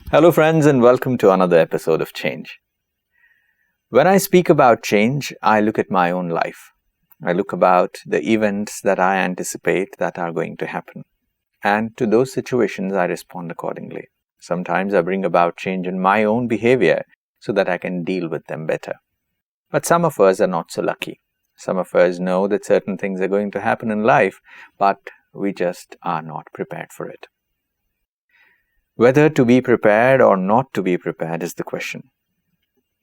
Hello friends and welcome to another episode of Change. When I speak about change, I look at my own life. I look about the events that I anticipate that are going to happen. And to those situations, I respond accordingly. Sometimes I bring about change in my own behavior so that I can deal with them better. But some of us are not so lucky. Some of us know that certain things are going to happen in life, but we just are not prepared for it. Whether to be prepared or not to be prepared is the question.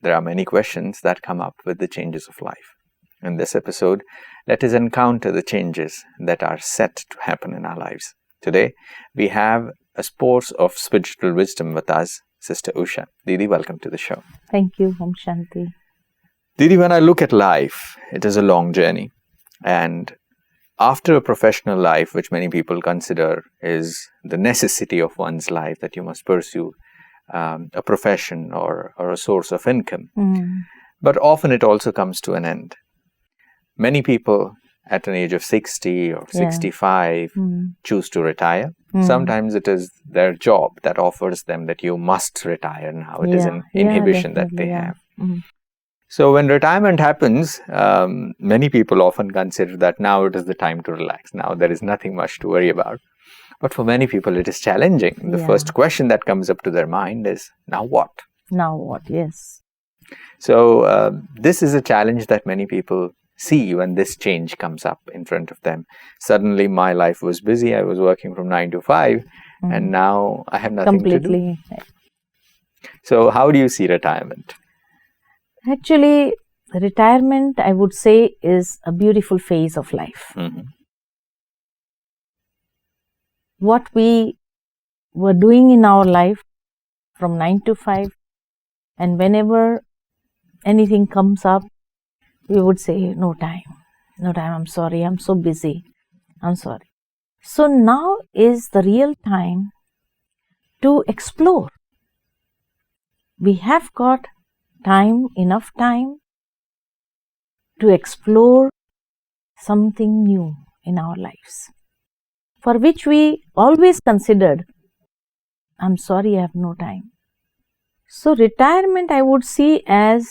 There are many questions that come up with the changes of life. In this episode, let us encounter the changes that are set to happen in our lives. Today, we have a source of spiritual wisdom with us, Sister Usha. Didi, welcome to the show. Thank you, Om Shanti. Didi, when I look at life, it is a long journey. And after a professional life, which many people consider is the necessity of one's life, that you must pursue a profession or a source of income. But often it also comes to an end. Many people at an age of 60 or 65 choose to retire. Sometimes it is their job that offers them that you must retire now. It is an inhibition that they have. So when retirement happens, many people often consider that now it is the time to relax. Now there is nothing much to worry about. But for many people, it is challenging. The first question that comes up to their mind is, now what? Now what? Yes. So this is a challenge that many people see when this change comes up in front of them. Suddenly my life was busy. I was working from 9 to 5 and now I have nothing to do. So how do you see retirement? Actually, retirement, I would say, is a beautiful phase of life. What we were doing in our life from 9 to 5, and whenever anything comes up, we would say, no time, I'm sorry, I'm so busy, I'm sorry. So now is the real time to explore. We have got enough time to explore something new in our lives, for which we always considered, I'm sorry, I have no time. So retirement I would see as,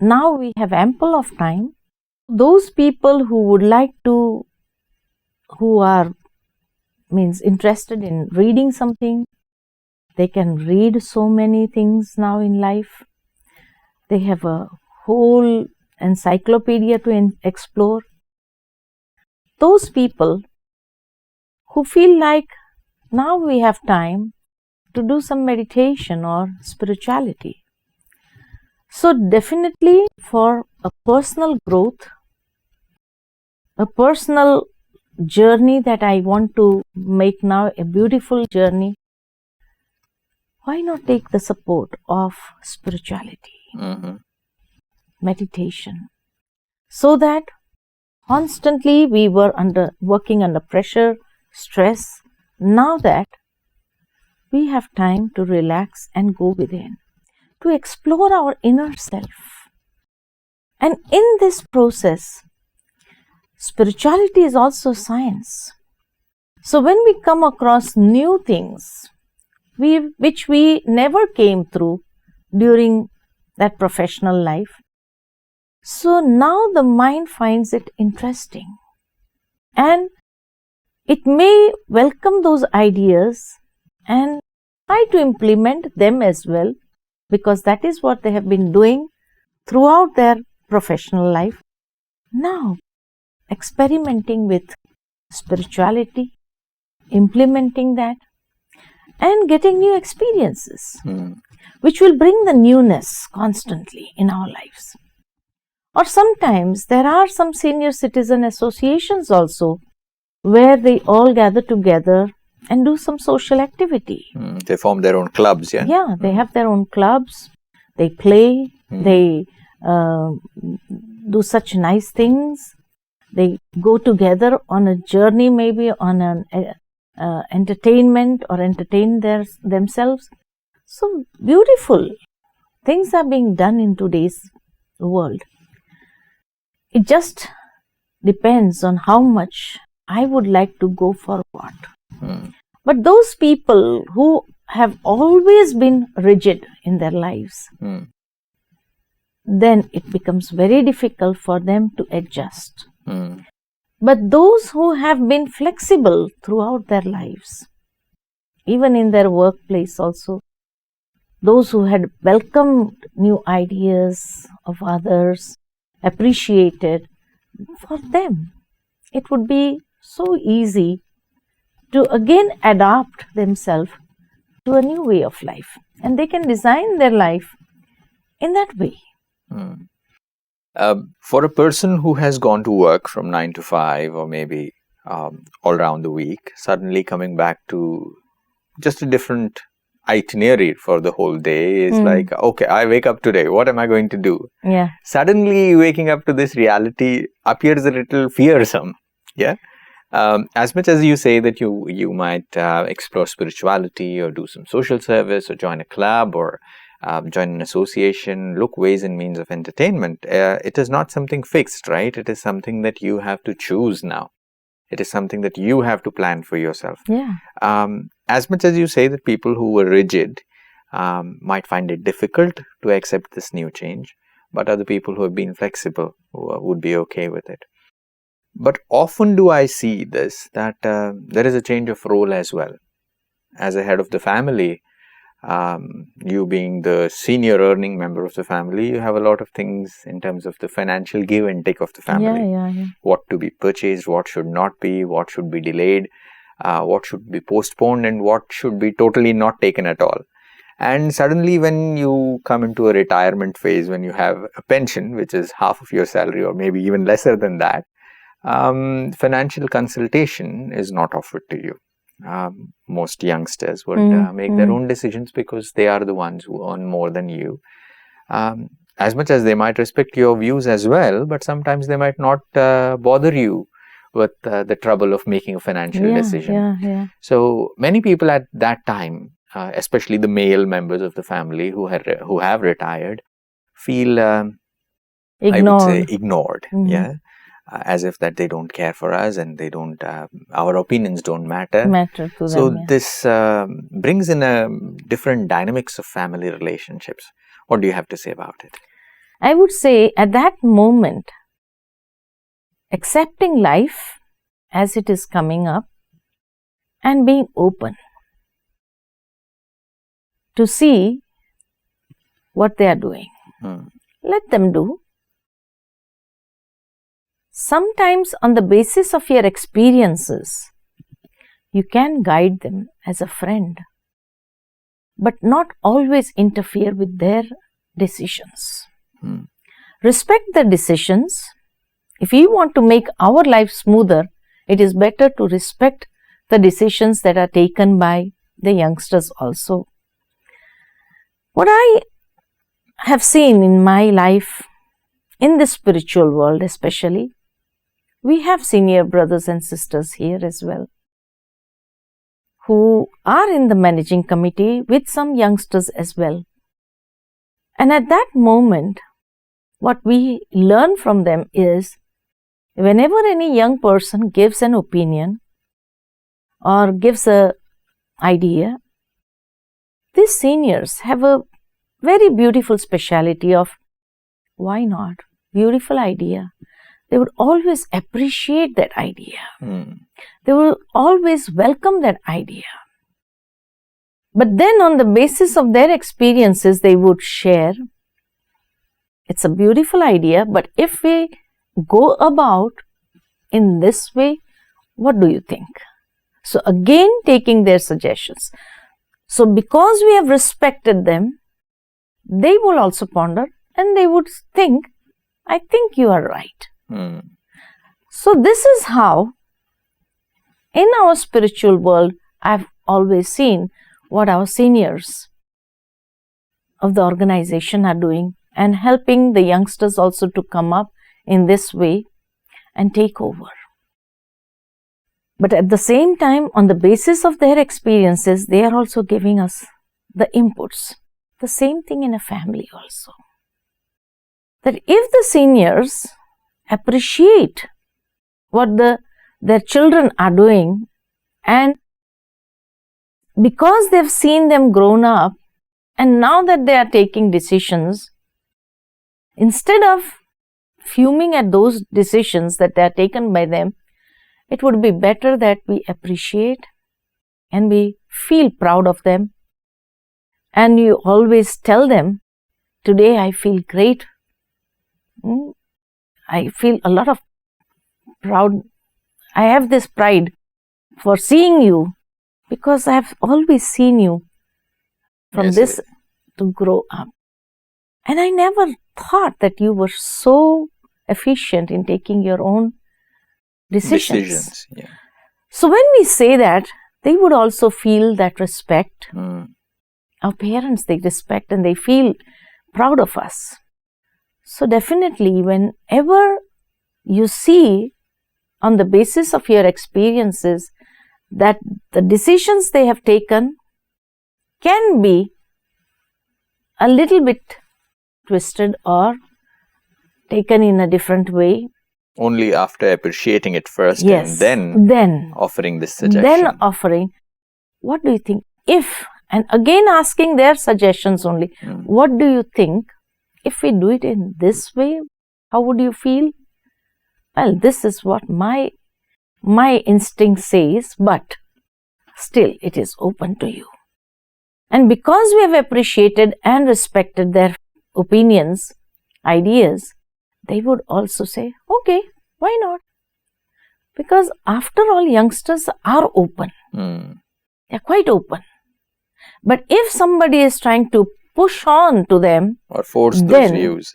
now we have ample of time. Those people who would like to, who are interested in reading something, they can read so many things now in life. They have a whole encyclopedia to explore. Those people who feel like now we have time to do some meditation or spirituality. So definitely for a personal growth, a personal journey that I want to make now, a beautiful journey, why not take the support of spirituality? Meditation, so that constantly we were working under pressure, stress. Now that we have time to relax and go within, to explore our inner self. And in this process, spirituality is also science. So when we come across new things which we never came through during that professional life, so now the mind finds it interesting and it may welcome those ideas and try to implement them as well, because that is what they have been doing throughout their professional life. Now experimenting with spirituality, implementing that and getting new experiences, which will bring the newness constantly in our lives. Or sometimes there are some senior citizen associations also where they all gather together and do some social activity. They form their own clubs, yeah? Yeah, they have their own clubs, they play, they do such nice things. They go together on a journey, maybe on an entertainment or entertain themselves. So beautiful things are being done in today's world. It just depends on how much I would like to go for what. But those people who have always been rigid in their lives, then it becomes very difficult for them to adjust. But those who have been flexible throughout their lives, even in their workplace also, those who had welcomed new ideas of others, appreciated, for them, it would be so easy to again adapt themselves to a new way of life. And they can design their life in that way. For a person who has gone to work from 9 to 5 or maybe all around the week, suddenly coming back to just a different itinerary for the whole day is like, okay, I wake up today, what am I going to do? Yeah. Suddenly waking up to this reality appears a little fearsome. Yeah. As much as you say that you might explore spirituality or do some social service or join a club or join an association, look ways and means of entertainment, it is not something fixed, right? It is something that you have to choose now. It is something that you have to plan for yourself. Yeah. As much as you say that people who were rigid might find it difficult to accept this new change, but other people who have been flexible would be okay with it. But often do I see this, that there is a change of role as well. As a head of the family, you being the senior earning member of the family, you have a lot of things in terms of the financial give and take of the family. Yeah. What to be purchased, what should not be, what should be delayed, what should be postponed, and what should be totally not taken at all. And suddenly when you come into a retirement phase, when you have a pension, which is half of your salary or maybe even lesser than that, financial consultation is not offered to you. Most youngsters would make their own decisions because they are the ones who earn more than you. As much as they might respect your views as well, but sometimes they might not bother you with the trouble of making a financial decision. Yeah. So many people at that time, especially the male members of the family who have retired, feel I would say ignored. Yeah. As if that they don't care for us and they don't, our opinions don't matter to so them. Yeah. this brings in a different dynamics of family relationships. What do you have to say about it? I would say at that moment, accepting life as it is coming up and being open to see what they are doing. Let them do. Sometimes on the basis of your experiences, you can guide them as a friend, but not always interfere with their decisions. Respect the decisions. If we want to make our life smoother, it is better to respect the decisions that are taken by the youngsters also. What I have seen in my life, in the spiritual world especially, we have senior brothers and sisters here as well, who are in the managing committee with some youngsters as well. And at that moment, what we learn from them is, whenever any young person gives an opinion or gives an idea, these seniors have a very beautiful speciality of, why not? Beautiful idea. They would always appreciate that idea. They will always welcome that idea. But then on the basis of their experiences, they would share, it's a beautiful idea, but if we go about in this way, what do you think? So again, taking their suggestions. So because we have respected them, they will also ponder and they would think, I think you are right. So this is how, in our spiritual world, I've always seen what our seniors of the organization are doing and helping the youngsters also to come up in this way and take over. But at the same time, on the basis of their experiences, they are also giving us the inputs. The same thing in a family also. That if the seniors appreciate what their children are doing and because they've seen them grown up, and now that they are taking decisions, instead of fuming at those decisions that they are taken by them, it would be better that we appreciate and we feel proud of them. And you always tell them, today I feel great. I feel a lot of proud. I have this pride for seeing you because I have always seen you from this to grow up. And I never thought that you were so efficient in taking your own decisions. Yeah. So when we say that, they would also feel that respect. Our parents, they respect and they feel proud of us. So definitely, whenever you see on the basis of your experiences that the decisions they have taken can be a little bit twisted or taken in a different way. Only after appreciating it first, yes, and then offering this suggestion. Then offering, what do you think? If, and again asking their suggestions only, what do you think? If we do it in this way, how would you feel? Well, this is what my instinct says, but still it is open to you. And because we have appreciated and respected their opinions, ideas, they would also say, okay, why not? Because after all, youngsters are open. They're quite open. But if somebody is trying to push on to them or force those views,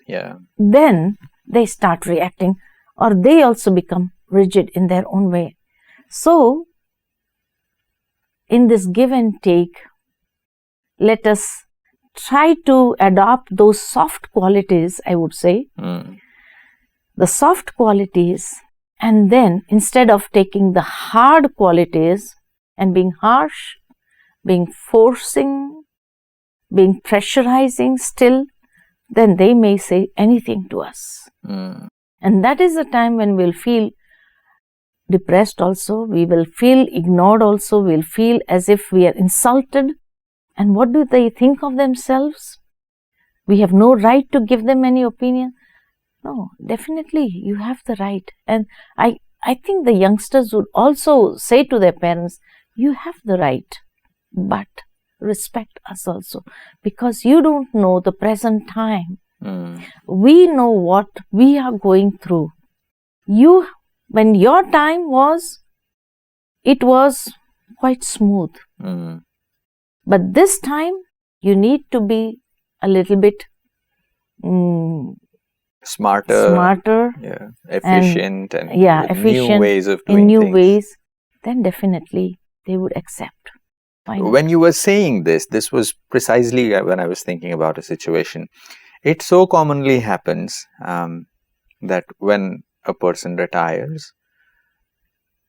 then they start reacting, or they also become rigid in their own way. So, in this give and take, let us try to adopt those soft qualities, I would say. The soft qualities, and then instead of taking the hard qualities and being harsh, being forcing, being pressurizing still, then they may say anything to us. And that is the time when we'll feel depressed also, we will feel ignored also, we'll feel as if we are insulted. And what do they think of themselves? We have no right to give them any opinion. No, definitely you have the right. And I think the youngsters would also say to their parents, you have the right, but respect us also, because you don't know the present time. We know what we are going through. When your time was, it was quite smooth. But this time, you need to be a little bit smarter, efficient, and efficient, new ways of doing in new things. ways, then definitely they would accept. When you were saying this was precisely when I was thinking about a situation. It so commonly happens that when a person retires,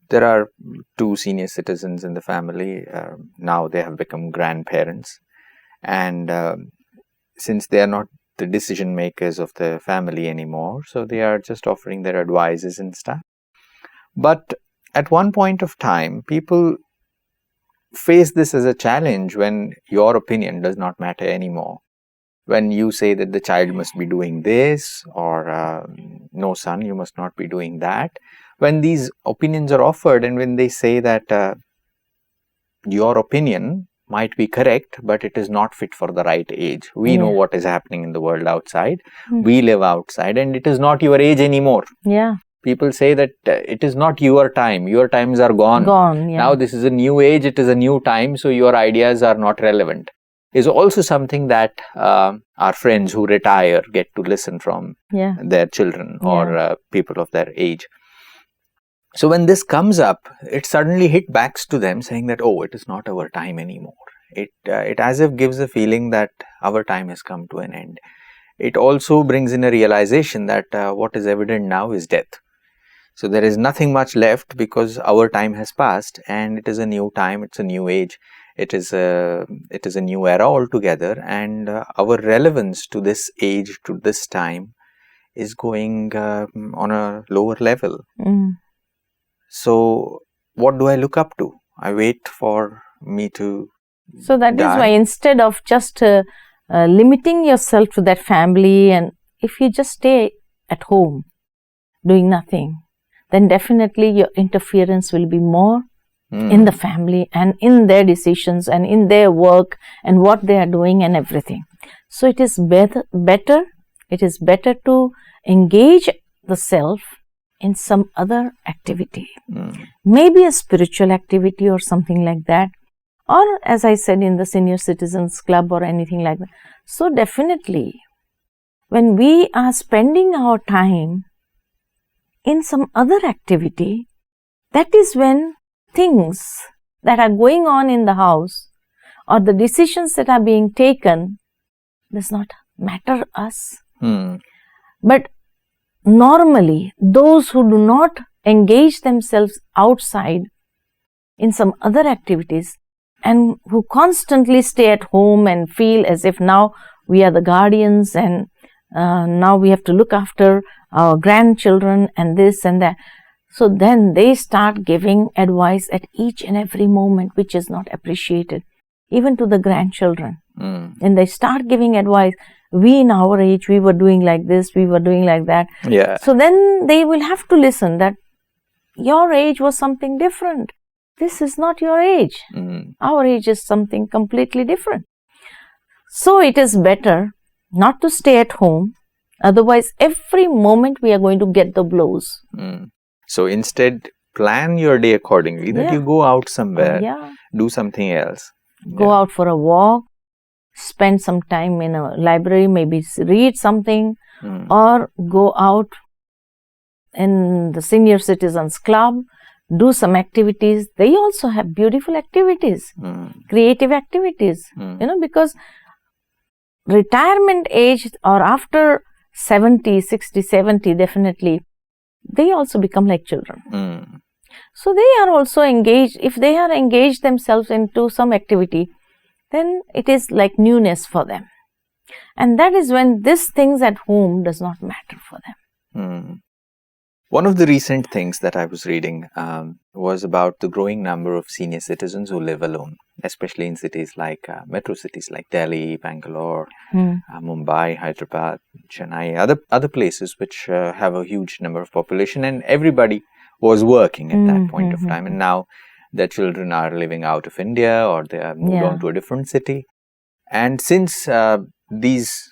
there are two senior citizens in the family. Now they have become grandparents, and since they are not the decision makers of the family anymore, so they are just offering their advices and stuff. But at one point of time, people face this as a challenge when your opinion does not matter anymore. When you say that the child must be doing this, or no son, you must not be doing that. When these opinions are offered, and when they say that your opinion might be correct, but it is not fit for the right age. We know what is happening in the world outside. We live outside, and it is not your age anymore. People say that it is not your time. Your times are gone. Now this is a new age. It is a new time. So your ideas are not relevant. Is also something that our friends who retire get to listen from their children or people of their age. So when this comes up, it suddenly hit back to them saying that, oh, it is not our time anymore. It as if gives a feeling that our time has come to an end. It also brings in a realization that what is evident now is death. So there is nothing much left because our time has passed, and it is a new time, it's a new age. It is a new era altogether, and our relevance to this age, to this time, is going on a lower level. So what do I look up to? I wait for me to So that is why instead of just limiting yourself to that family, and if you just stay at home doing nothing, then definitely your interference will be more in the family and in their decisions and in their work and what they are doing and everything. So it is better to engage the self in some other activity, maybe a spiritual activity or something like that, or as I said, in the senior citizens club or anything like that. So definitely, when we are spending our time in some other activity, that is when things that are going on in the house or the decisions that are being taken does not matter us. But normally, those who do not engage themselves outside in some other activities and who constantly stay at home and feel as if now we are the guardians and now we have to look after our grandchildren and this and that. So then they start giving advice at each and every moment, which is not appreciated, even to the grandchildren. And they start giving advice. We in our age, we were doing like this, we were doing like that. Yeah. So then they will have to listen that your age was something different. This is not your age. Our age is something completely different. So it is better not to stay at home. Otherwise, every moment we are going to get the blows. So instead, plan your day accordingly, that you go out somewhere, do something else. Go out for a walk, spend some time in a library, maybe read something, or go out in the senior citizens club, do some activities. They also have beautiful activities, creative activities, because retirement age or after 70, 60, 70, definitely, they also become like children. So they are also engaged. If they are engaged themselves into some activity, then it is like newness for them. And that is when these things at home does not matter for them. One of the recent things that I was reading was about the growing number of senior citizens who live alone, especially in cities like metro cities like Delhi, Bangalore, Mumbai, Hyderabad, Chennai, other places which have a huge number of population, and everybody was working at that point of time. And now their children are living out of India or they have moved on to a different city. And since these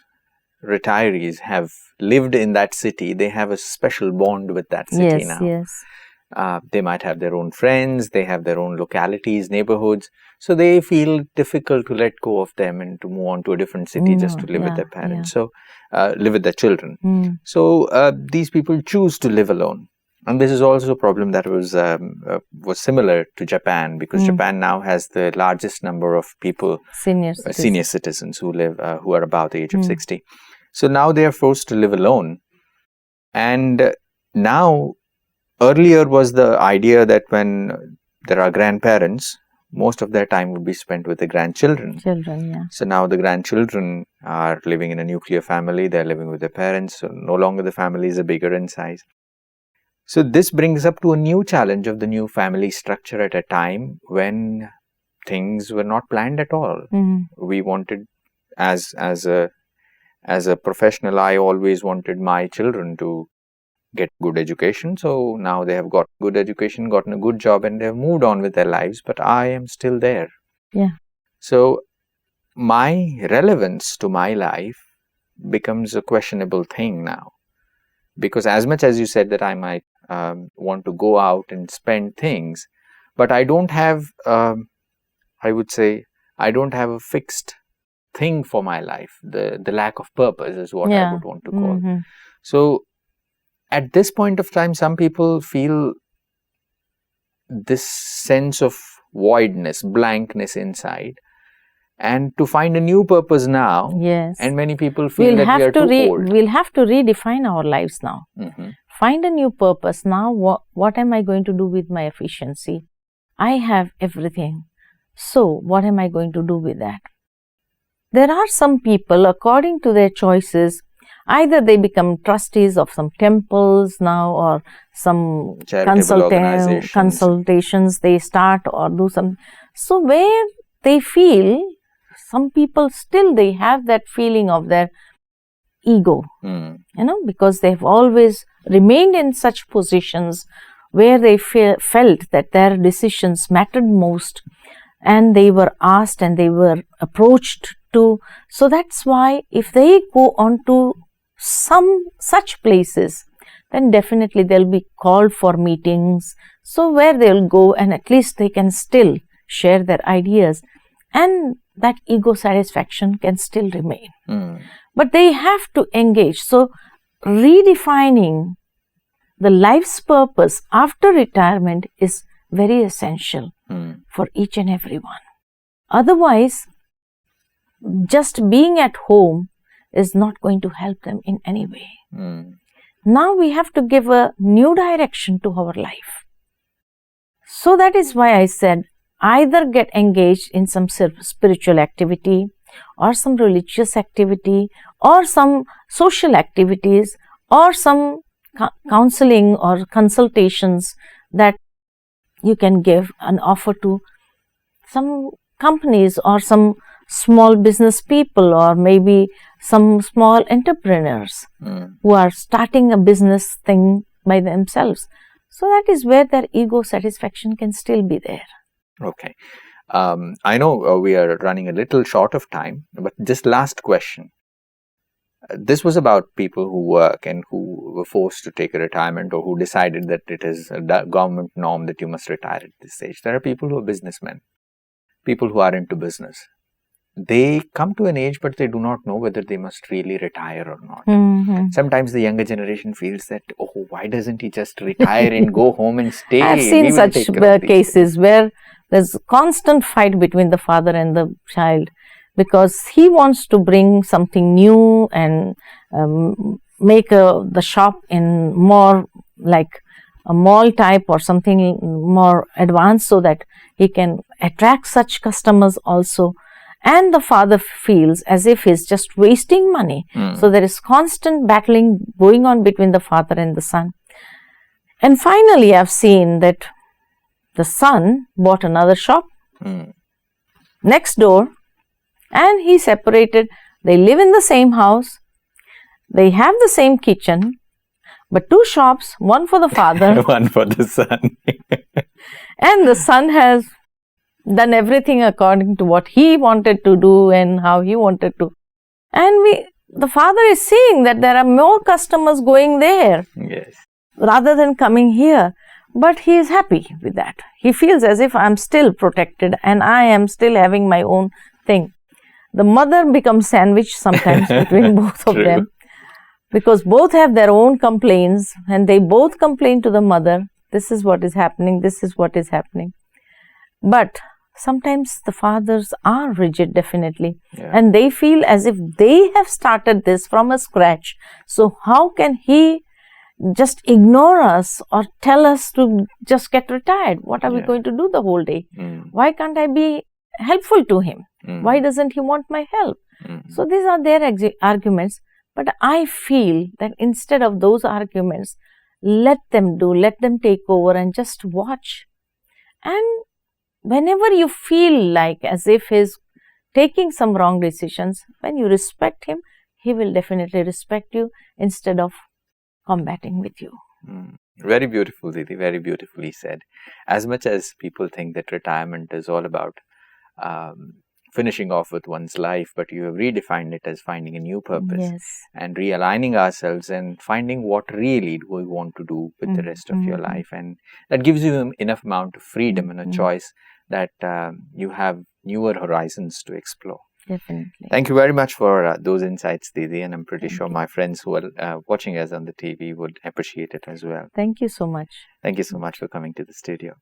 retirees have lived in that city, they have a special bond with that city now. They might have their own friends, they have their own localities, neighborhoods. So they feel difficult to let go of them and to move on to a different city just to live with their parents. So live with their children. So these people choose to live alone. And this is also a problem that was similar to Japan, because Japan now has the largest number of people, senior citizens who live who are about the age of 60. So now they are forced to live alone. And now, earlier was the idea that when there are grandparents, most of their time would be spent with the grandchildren. So now the grandchildren are living in a nuclear family, they're living with their parents, so no longer the families are bigger in size. So this brings up to a new challenge of the new family structure at a time when things were not planned at all. We wanted, as a professional, I always wanted my children to get good education. So now they have got good education, gotten a good job, and they have moved on with their lives, but I am still there. So my relevance to my life becomes a questionable thing now. Because as much as you said that I might want to go out and spend things, but I don't have, I would say, I don't have a fixed thing for my life. The lack of purpose is what I would want to call. So at this point of time, some people feel this sense of voidness, blankness inside, and to find a new purpose now. And many people feel that we are too old. We'll have to redefine our lives now. Find a new purpose now. What am I going to do with my efficiency? I have everything. So what am I going to do with that? There are some people, according to their choices, either they become trustees of some temples now, or some consultations they start or do some. So where they feel, some people still they have that feeling of their ego, because they've always remained in such positions where they felt that their decisions mattered most, and they were asked and they were approached to. So that's why if they go on to some such places, then definitely they'll be called for meetings. So where they'll go, and at least they can still share their ideas, and that ego satisfaction can still remain. But they have to engage. So redefining the life's purpose after retirement is very essential for each and every one. Otherwise, just being at home is not going to help them in any way. Now we have to give a new direction to our life. So that is why I said, either get engaged in some spiritual activity, or some religious activity, or some social activities, or some counseling or consultations that you can give and offer to some companies or some small business people, or maybe some small entrepreneurs who are starting a business thing by themselves. So that is where their ego satisfaction can still be there. Okay. I know we are running a little short of time, but just last question. This was about people who work and who were forced to take a retirement, or who decided that it is a government norm that you must retire at this age. There are people who are businessmen, people who are into business. They come to an age, but they do not know whether they must really retire or not. Sometimes the younger generation feels that, oh, why doesn't he just retire and go home and stay? I've seen such cases where there's a constant fight between the father and the child, because he wants to bring something new and make the shop in more like a mall type or something more advanced, so that he can attract such customers also. And the father feels as if he's just wasting money. So there is constant battling going on between the father and the son. And finally, I've seen that the son bought another shop next door, and he separated. They live in the same house. They have the same kitchen, but two shops, one for the father, one for the son. And the son has done everything according to what he wanted to do and how he wanted to. And the father is seeing that there are more customers going there rather than coming here. But he is happy with that. He feels as if I'm still protected and I am still having my own thing. The mother becomes sandwiched sometimes between both of them, because both have their own complaints and they both complain to the mother, this is what is happening, this is what is happening. But sometimes the fathers are rigid, definitely, and they feel as if they have started this from a scratch. So how can he just ignore us or tell us to just get retired? What are we going to do the whole day? Why can't I be helpful to him? Why doesn't he want my help? So these are their arguments. But I feel that instead of those arguments, let them take over and just watch. And whenever you feel like as if he's taking some wrong decisions, when you respect him, he will definitely respect you instead of combating with you. Very beautiful, Didi. Very beautifully said. As much as people think that retirement is all about finishing off with one's life, but you have redefined it as finding a new purpose and realigning ourselves and finding what really do we want to do with the rest of your life. And that gives you enough amount of freedom and a choice that you have newer horizons to explore. Definitely. Thank you very much for those insights, Didi, and I'm pretty sure my friends who are watching us on the TV would appreciate it as well. Thank you so much. Thank you so much for coming to the studio.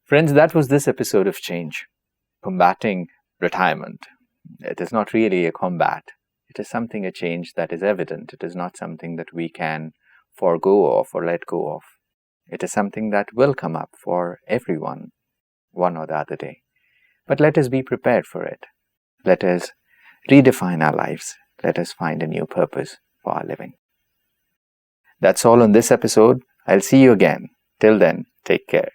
Friends, that was this episode of Change. Combating retirement. It is not really a combat. It is something, a change that is evident. It is not something that we can forego of or let go of. It is something that will come up for everyone, one or the other day. But let us be prepared for it. Let us redefine our lives. Let us find a new purpose for our living. That's all on this episode. I'll see you again. Till then, take care.